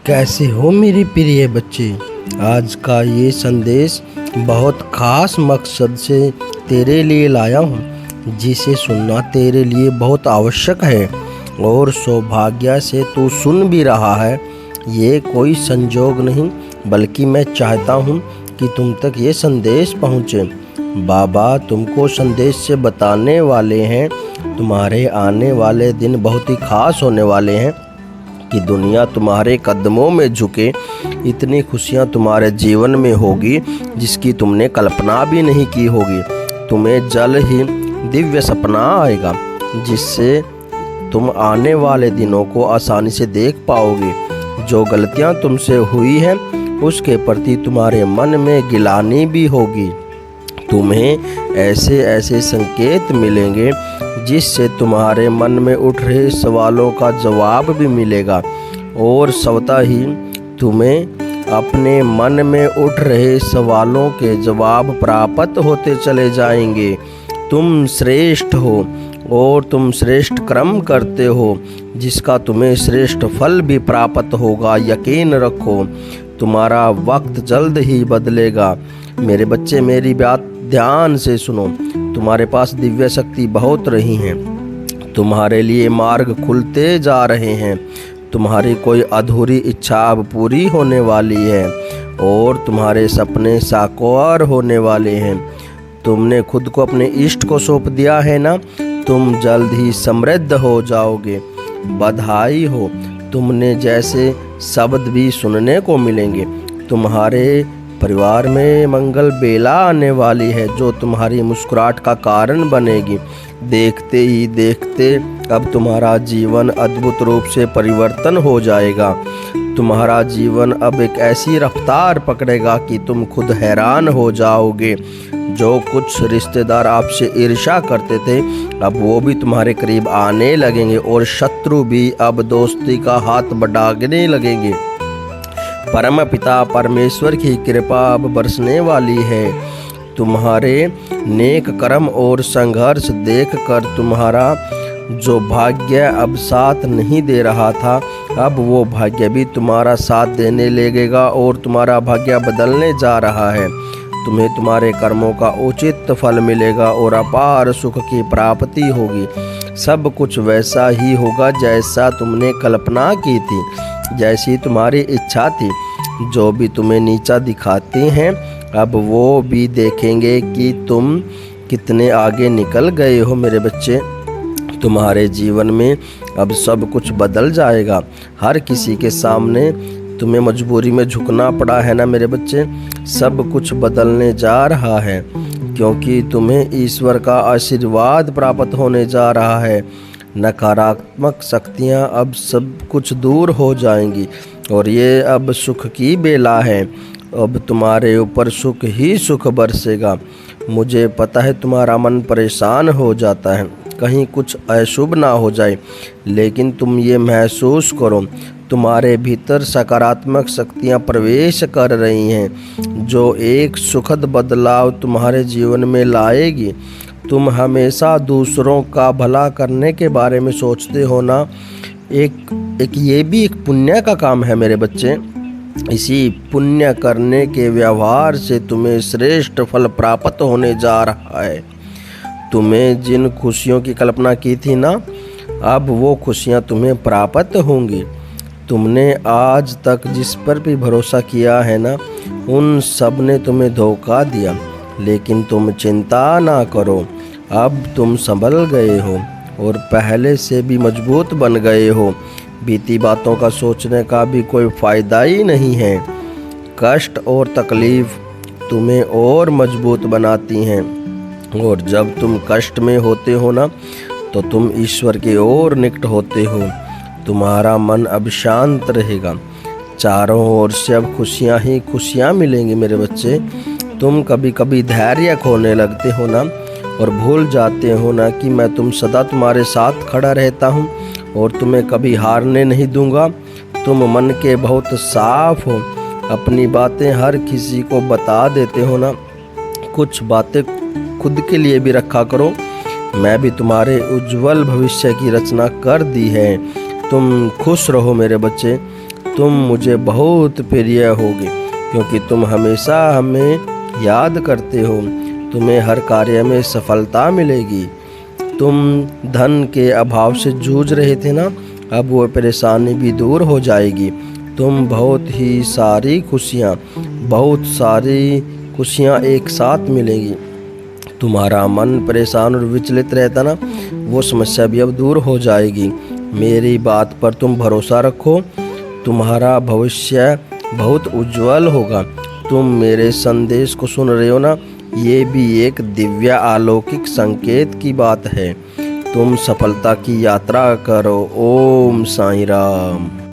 कैसे हो मेरे प्रिय बच्चे। आज का ये संदेश बहुत ख़ास मकसद से तेरे लिए लाया हूँ, जिसे सुनना तेरे लिए बहुत आवश्यक है और सौभाग्य से तू सुन भी रहा है। ये कोई संजोग नहीं, बल्कि मैं चाहता हूँ कि तुम तक ये संदेश पहुँचे। बाबा तुमको संदेश से बताने वाले हैं तुम्हारे आने वाले दिन बहुत ही ख़ास होने वाले हैं कि दुनिया तुम्हारे कदमों में झुके। इतनी खुशियाँ तुम्हारे जीवन में होगी जिसकी तुमने कल्पना भी नहीं की होगी। तुम्हें जल्द ही दिव्य सपना आएगा जिससे तुम आने वाले दिनों को आसानी से देख पाओगे। जो गलतियाँ तुमसे हुई हैं उसके प्रति तुम्हारे मन में गिलानी भी होगी। तुम्हें ऐसे ऐसे संकेत मिलेंगे जिससे तुम्हारे मन में उठ रहे सवालों का जवाब भी मिलेगा और स्वतः ही तुम्हें अपने मन में उठ रहे सवालों के जवाब प्राप्त होते चले जाएंगे। तुम श्रेष्ठ हो और तुम श्रेष्ठ कर्म करते हो जिसका तुम्हें श्रेष्ठ फल भी प्राप्त होगा। यकीन रखो तुम्हारा वक्त जल्द ही बदलेगा। मेरे बच्चे मेरी बात ध्यान से सुनो। तुम्हारे पास दिव्य शक्ति बहुत रही हैं। तुम्हारे लिए मार्ग खुलते जा रहे हैं। तुम्हारी कोई अधूरी इच्छा अब पूरी होने वाली है और तुम्हारे सपने साकार होने वाले हैं। तुमने खुद को अपने इष्ट को सौंप दिया है ना, तुम जल्द ही समृद्ध हो जाओगे। बधाई हो, तुमने जैसे शब्द भी सुनने को मिलेंगे। तुम्हारे परिवार में मंगल बेला आने वाली है जो तुम्हारी मुस्कुराहट का कारण बनेगी। देखते ही देखते अब तुम्हारा जीवन अद्भुत रूप से परिवर्तन हो जाएगा। तुम्हारा जीवन अब एक ऐसी रफ्तार पकड़ेगा कि तुम खुद हैरान हो जाओगे। जो कुछ रिश्तेदार आपसे ईर्ष्या करते थे अब वो भी तुम्हारे करीब आने लगेंगे और शत्रु भी अब दोस्ती का हाथ बढ़ाने लगेंगे। परम पिता परमेश्वर की कृपा अब बरसने वाली है। तुम्हारे नेक कर्म और संघर्ष देखकर तुम्हारा जो भाग्य अब साथ नहीं दे रहा था, अब वो भाग्य भी तुम्हारा साथ देने लगेगा और तुम्हारा भाग्य बदलने जा रहा है। तुम्हें तुम्हारे कर्मों का उचित फल मिलेगा और अपार सुख की प्राप्ति होगी। सब कुछ वैसा ही होगा जैसा तुमने कल्पना की थी, जैसी तुम्हारी इच्छा थी। जो भी तुम्हें नीचा दिखाते हैं अब वो भी देखेंगे कि तुम कितने आगे निकल गए हो। मेरे बच्चे तुम्हारे जीवन में अब सब कुछ बदल जाएगा। हर किसी के सामने तुम्हें मजबूरी में झुकना पड़ा है ना मेरे बच्चे। सब कुछ बदलने जा रहा है क्योंकि तुम्हें ईश्वर का आशीर्वाद प्राप्त होने जा रहा है। नकारात्मक शक्तियाँ अब सब कुछ दूर हो जाएंगी और ये अब सुख की बेला है। अब तुम्हारे ऊपर सुख ही सुख बरसेगा। मुझे पता है तुम्हारा मन परेशान हो जाता है कहीं कुछ अशुभ ना हो जाए, लेकिन तुम ये महसूस करो तुम्हारे भीतर सकारात्मक शक्तियाँ प्रवेश कर रही हैं जो एक सुखद बदलाव तुम्हारे जीवन में लाएगी। तुम हमेशा दूसरों का भला करने के बारे में सोचते हो ना, एक ये भी एक पुण्य का काम है मेरे बच्चे। इसी पुण्य करने के व्यवहार से तुम्हें श्रेष्ठ फल प्राप्त होने जा रहा है। तुम्हें जिन खुशियों की कल्पना की थी ना, अब वो खुशियाँ तुम्हें प्राप्त होंगी। तुमने आज तक जिस पर भी भरोसा किया है ना, उन सब ने तुम्हें धोखा दिया, लेकिन तुम चिंता ना करो। अब तुम संभल गए हो और पहले से भी मजबूत बन गए हो। बीती बातों का सोचने का भी कोई फ़ायदा ही नहीं है। कष्ट और तकलीफ़ तुम्हें और मजबूत बनाती हैं और जब तुम कष्ट में होते हो ना, तो तुम ईश्वर के ओर निकट होते हो। तुम्हारा मन अब शांत रहेगा। चारों ओर से अब खुशियाँ ही खुशियाँ मिलेंगी मेरे बच्चे। तुम कभी कभी धैर्य खोने लगते हो ना और भूल जाते हो ना कि मैं तुम सदा तुम्हारे साथ खड़ा रहता हूँ और तुम्हें कभी हारने नहीं दूंगा। तुम मन के बहुत साफ हो, अपनी बातें हर किसी को बता देते हो ना। कुछ बातें खुद के लिए भी रखा करो। मैं भी तुम्हारे उज्जवल भविष्य की रचना कर दी है। तुम खुश रहो मेरे बच्चे। तुम मुझे बहुत प्रिय होगे, क्योंकि तुम हमेशा हमें याद करते हो। तुम्हें हर कार्य में सफलता मिलेगी। तुम धन के अभाव से जूझ रहे थे ना, अब वो परेशानी भी दूर हो जाएगी। तुम बहुत सारी खुशियाँ एक साथ मिलेंगी। तुम्हारा मन परेशान और विचलित रहता ना, वो समस्या भी अब दूर हो जाएगी। मेरी बात पर तुम भरोसा रखो, तुम्हारा भविष्य बहुत उज्जवल होगा। तुम मेरे संदेश को सुन रहे हो ना, ये भी एक दिव्य अलौकिक संकेत की बात है। तुम सफलता की यात्रा करो। ओम साईं राम।